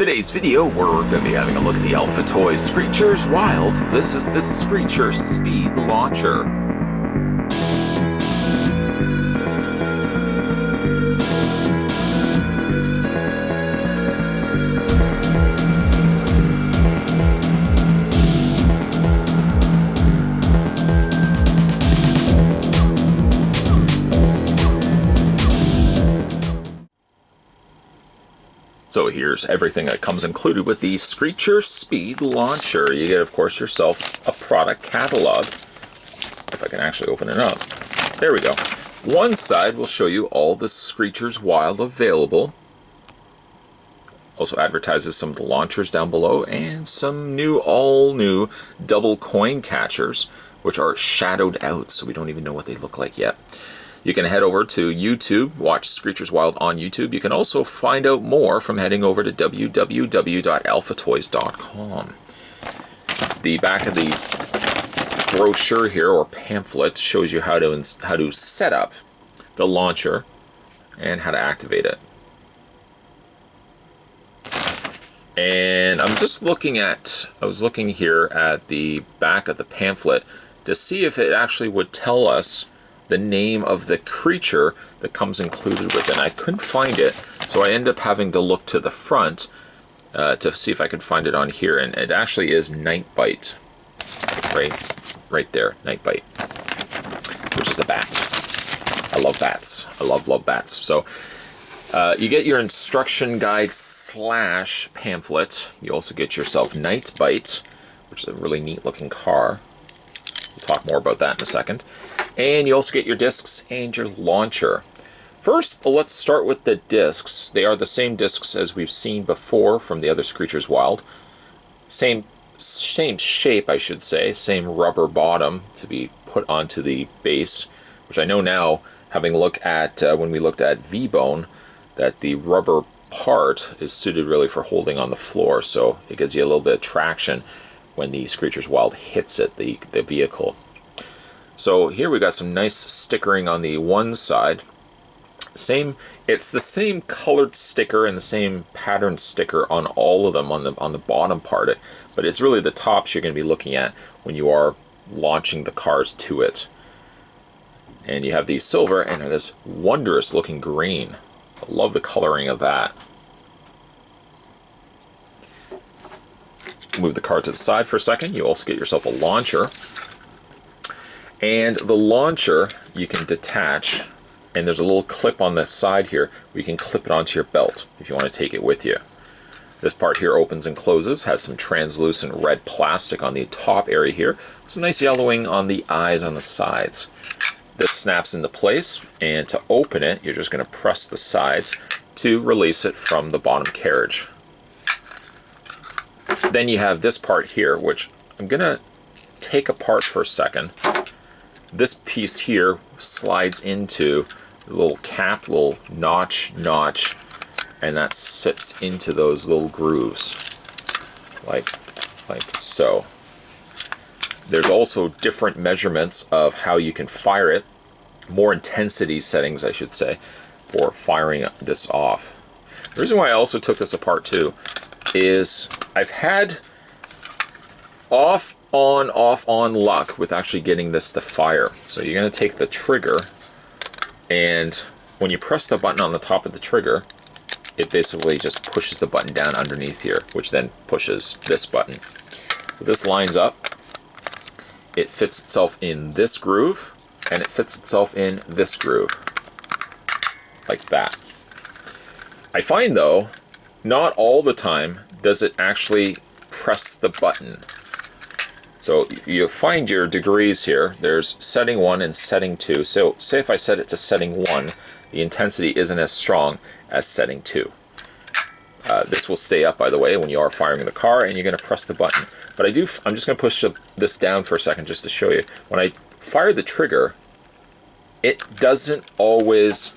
Today's video, we're going to be having a look at the Alpha Toys Screechers Wild. This is the Screecher Speed Launcher. So here's everything that comes included with the Screecher Speed Launcher. You get, of course, yourself a product catalog. If I can actually open it up. There we go. One side will show you all the Screechers Wild available. Also advertises some of the launchers down below and some all new double coin catchers, which are shadowed out, so we don't even know what they look like yet. You can head over to YouTube, watch Screechers Wild on YouTube. You can also find out more from heading over to www.alphatoys.com. The back of the brochure here, or pamphlet, shows you how to set up the launcher and how to activate it. And I was looking here at the back of the pamphlet to see if it actually would tell us the name of the creature that comes included with it. And I couldn't find it, so I ended up having to look to the front to see if I could find it on here, and it actually is Nightbite, right there, Nightbite, which is a bat. I love bats. I love bats. So you get your instruction guide / pamphlet. You also get yourself Nightbite, which is a really neat looking car. We'll talk more about that in a second. And you also get your discs and your launcher. First, let's start with the discs. They are the same discs as we've seen before from the other Screechers Wild. Same shape, I should say. Same rubber bottom to be put onto the base, which I know now, having looked at when we looked at V-Bone, that the rubber part is suited really for holding on the floor, so it gives you a little bit of traction when the Screechers Wild hits it, the vehicle. So here we got some nice stickering on the one side. It's the same colored sticker and the same pattern sticker on all of them on the bottom part, but it's really the tops you're going to be looking at when you are launching the cars to it. And you have the silver and this wondrous looking green. I love the coloring of that. Move the car to the side for a second. You also get yourself a launcher. And the launcher you can detach, and there's a little clip on the side here where you can clip it onto your belt if you want to take it with you. This part here opens and closes, has some translucent red plastic on the top area here, some nice yellowing on the eyes on the sides. This snaps into place, and to open it, you're just going to press the sides to release it from the bottom carriage. Then you have this part here, which I'm going to take apart for a second. This piece here slides into the little cap, little notch, and that sits into those little grooves, like so. There's also different measurements of how you can fire it, more intensity settings, I should say, for firing this off. The reason why I also took this apart too is I've had off on luck with actually getting this to fire. So you're going to take the trigger, and when you press the button on the top of the trigger, it basically just pushes the button down underneath here, which then pushes this button. So this lines up, it fits itself in this groove, and it fits itself in this groove, like that. I find though, not all the time does it actually press the button. So you find your degrees here. There's setting 1 and setting 2. So say if I set it to setting 1, the intensity isn't as strong as setting 2. This will stay up, by the way, when you are firing the car, and you're going to press the button. But I'm just going to push this down for a second just to show you. When I fire the trigger, it doesn't always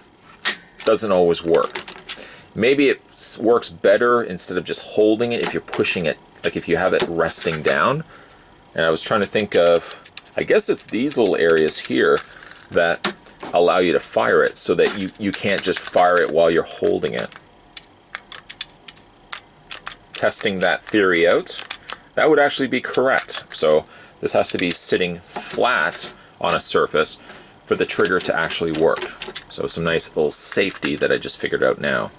work. Maybe it works better instead of just holding it if you're pushing it, like if you have it resting down. And I was trying to think of, I guess it's these little areas here that allow you to fire it so that you can't just fire it while you're holding it. testing that theory out, that would actually be correct. So this has to be sitting flat on a surface for the trigger to actually work. So some nice little safety that I just figured out now.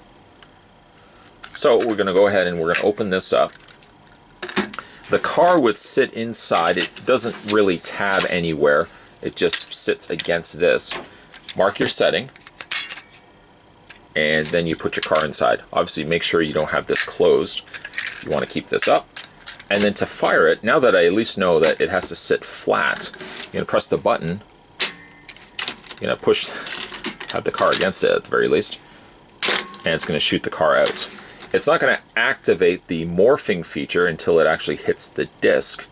So we're going to go ahead and we're going to open this up. The car would sit inside. It doesn't really tab anywhere. It just sits against this. Mark your setting, and then you put your car inside. Obviously, make sure you don't have this closed. You want to keep this up. And then to fire it, now that I at least know that it has to sit flat, you're going to press the button. You're going to push, have the car against it at the very least, and it's going to shoot the car out. It's not going to activate the morphing feature until it actually hits the disc.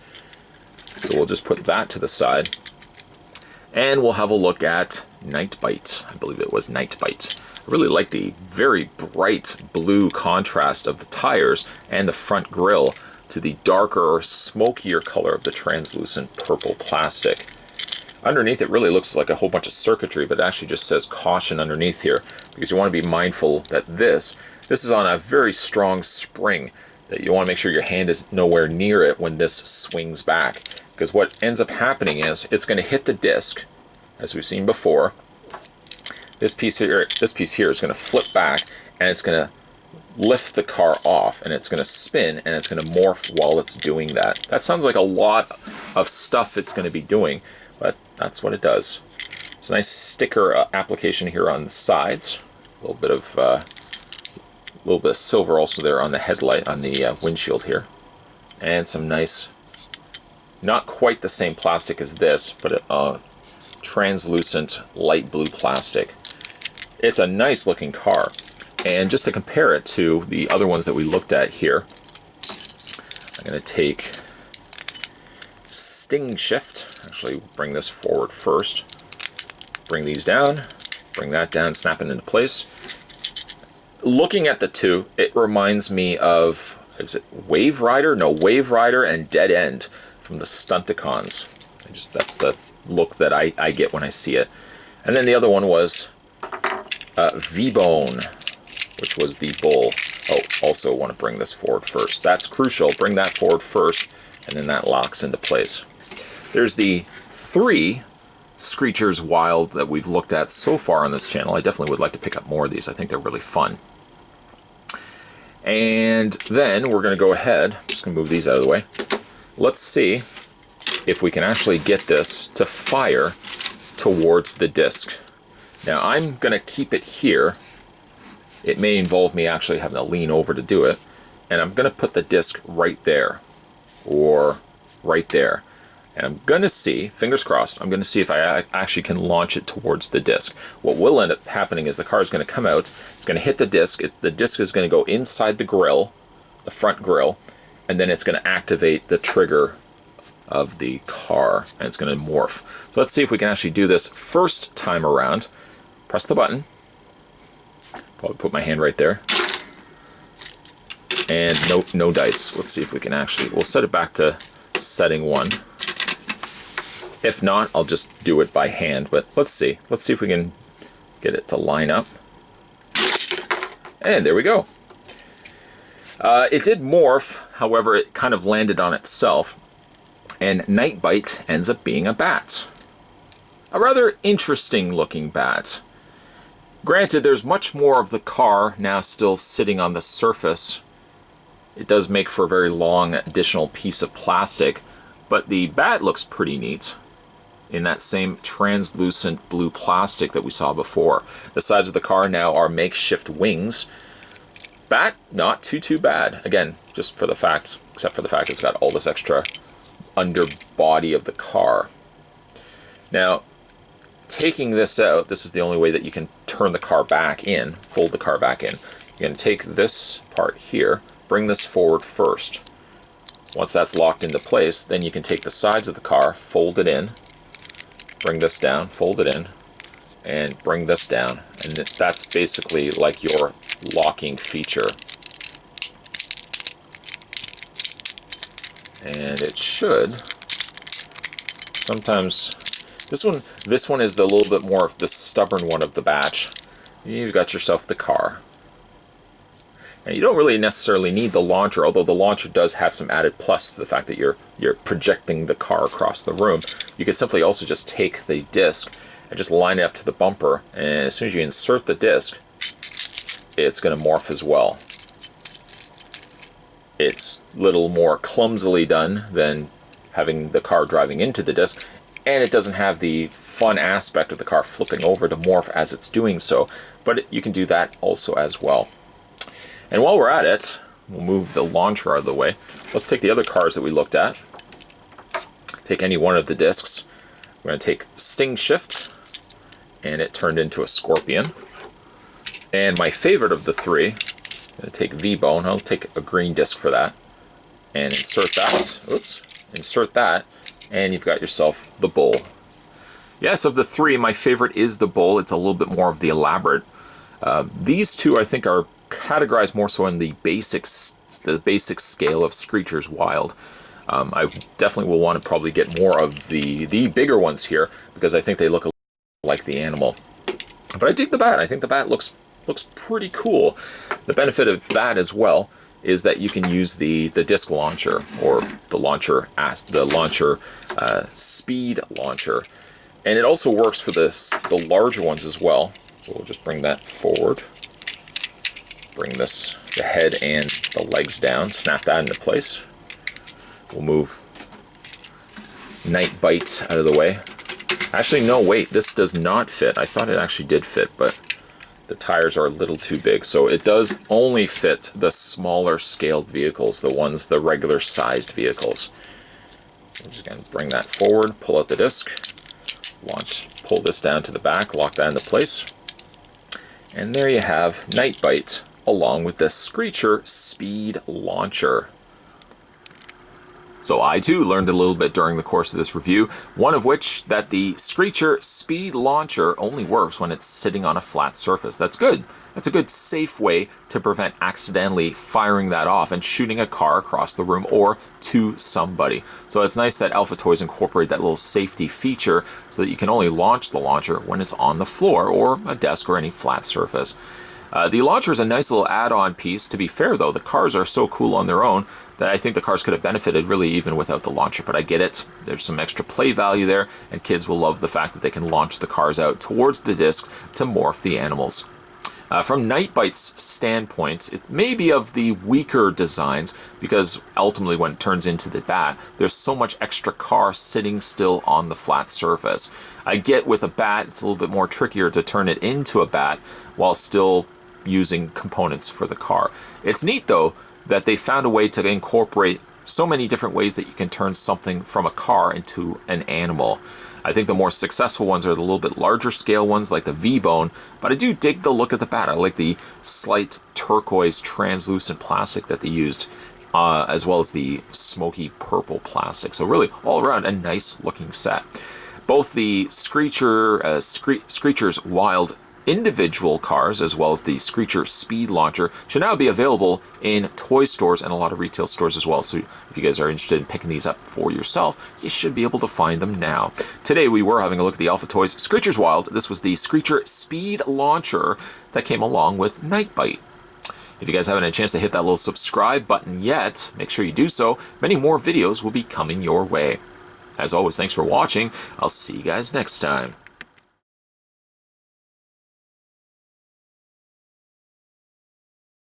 So we'll just put that to the side. And we'll have a look at Night Bite. I believe it was Night Bite. I really like the very bright blue contrast of the tires and the front grille to the darker, smokier color of the translucent purple plastic. Underneath it really looks like a whole bunch of circuitry, but it actually just says caution underneath here, because you want to be mindful that this is on a very strong spring, that you want to make sure your hand is nowhere near it when this swings back. Because what ends up happening is it's going to hit the disc, as we've seen before. This piece here is going to flip back, and it's going to lift the car off, and it's going to spin, and it's going to morph while it's doing that. That sounds like a lot of stuff it's going to be doing, but that's what it does. It's a nice sticker application here on the sides. A little bit of silver also there on the headlight, on the windshield here, and some nice, not quite the same plastic as this, but a translucent light blue plastic. It's a nice looking car. And just to compare it to the other ones that we looked at here, I'm going to take Sting Shift. Actually, bring this forward first. Bring these down. Bring that down, snap it into place. Looking at the two, it reminds me of, is it Wave Rider? No, Wave Rider and Dead End from the Stunticons. That's the look that I get when I see it. And then the other one was V-Bone, which was the bull. Oh, also want to bring this forward first. That's crucial. Bring that forward first, and then that locks into place. There's the 3 Screechers Wild that we've looked at so far on this channel. I definitely would like to pick up more of these. I think they're really fun. And then we're going to go ahead. I'm just going to move these out of the way. Let's see if we can actually get this to fire towards the disc. Now I'm going to keep it here. It may involve me actually having to lean over to do it. And I'm going to put the disc right there, or right there. And I'm going to see, fingers crossed, I'm going to see if I actually can launch it towards the disc. What will end up happening is the car is going to come out, it's going to hit the disc, the disc is going to go inside the grill, the front grill, and then it's going to activate the trigger of the car, and it's going to morph. So let's see if we can actually do this first time around. Press the button. Probably put my hand right there. And no dice. Let's see if we can actually, we'll set it back to setting 1. If not, I'll just do it by hand, but let's see. Let's see if we can get it to line up. And there we go. It did morph, however, it kind of landed on itself, and Night Bite ends up being a bat. A rather interesting looking bat. Granted, there's much more of the car now still sitting on the surface. It does make for a very long additional piece of plastic, but the bat looks pretty neat in that same translucent blue plastic that we saw before. The sides of the car now are makeshift wings. Bat, not too bad. Again, just for the fact, except for the fact it's got all this extra underbody of the car. Now, taking this out, this is the only way that you can turn the car back in, fold the car back in. You're going to take this part here, bring this forward first. Once that's locked into place, then you can take the sides of the car, fold it in, bring this down, fold it in, and bring this down. And that's basically like your locking feature. And it should, sometimes, this one is the little bit more of the stubborn one of the batch. You've got yourself the car. And you don't really necessarily need the launcher, although the launcher does have some added plus to the fact that you're projecting the car across the room. You could simply also just take the disc and just line it up to the bumper, and as soon as you insert the disc, it's going to morph as well. It's a little more clumsily done than having the car driving into the disc, and it doesn't have the fun aspect of the car flipping over to morph as it's doing so, but you can do that also as well. And while we're at it, we'll move the launcher out of the way. Let's take the other cars that we looked at. Take any one of the discs. We're going to take Sting Shift, and it turned into a Scorpion. And my favorite of the three, I'm going to take V-Bone. I'll take a green disc for that. And insert that. Oops. Insert that. And you've got yourself the Bull. Yes, of the three, my favorite is the Bull. It's a little bit more of the elaborate. These two, I think, are categorized more so in the basic scale of Screechers Wild. I definitely will want to probably get more of the bigger ones here because I think they look like the animal. But I dig the bat. I think the bat looks pretty cool. The benefit of that as well is that you can use the disc launcher or the launcher speed launcher, and it also works for the larger ones as well. So we'll just bring that forward. Bring the head and the legs down, snap that into place. We'll move Night Bite out of the way. Actually, no, wait, this does not fit. I thought it actually did fit, but the tires are a little too big. So it does only fit the smaller scaled vehicles, the regular sized vehicles. I'm just gonna bring that forward, pull out the disc, pull this down to the back, lock that into place. And there you have Night Bite, along with the Screecher Speed Launcher. So I too learned a little bit during the course of this review, one of which that the Screecher Speed Launcher only works when it's sitting on a flat surface. That's good. That's a good safe way to prevent accidentally firing that off and shooting a car across the room or to somebody. So it's nice that Alpha Toys incorporate that little safety feature so that you can only launch the launcher when it's on the floor or a desk or any flat surface. The launcher is a nice little add-on piece. To be fair though, the cars are so cool on their own that I think the cars could have benefited really even without the launcher, but I get it. There's some extra play value there, and kids will love the fact that they can launch the cars out towards the disc to morph the animals. From Night Bite's standpoint, it may be of the weaker designs because ultimately when it turns into the bat, there's so much extra car sitting still on the flat surface. I get with a bat, it's a little bit more trickier to turn it into a bat while still using components for the car. It's neat though that they found a way to incorporate so many different ways that you can turn something from a car into an animal. I think the more successful ones are the little bit larger scale ones like the V-Bone, but I do dig the look of the bat. I like the slight turquoise translucent plastic that they used, as well as the smoky purple plastic. So really all around a nice looking set. Both the Screechers Wild individual cars as well as the Screecher Speed Launcher should now be available in toy stores and a lot of retail stores as well. So if you guys are interested in picking these up for yourself, you should be able to find them now. Today we were having a look at the Alpha Toys Screechers Wild. This was the Screecher Speed Launcher that came along with Night Bite. If you guys haven't had a chance to hit that little subscribe button yet, make sure you do so. Many more videos will be coming your way. As always, thanks for watching. I'll see you guys next time.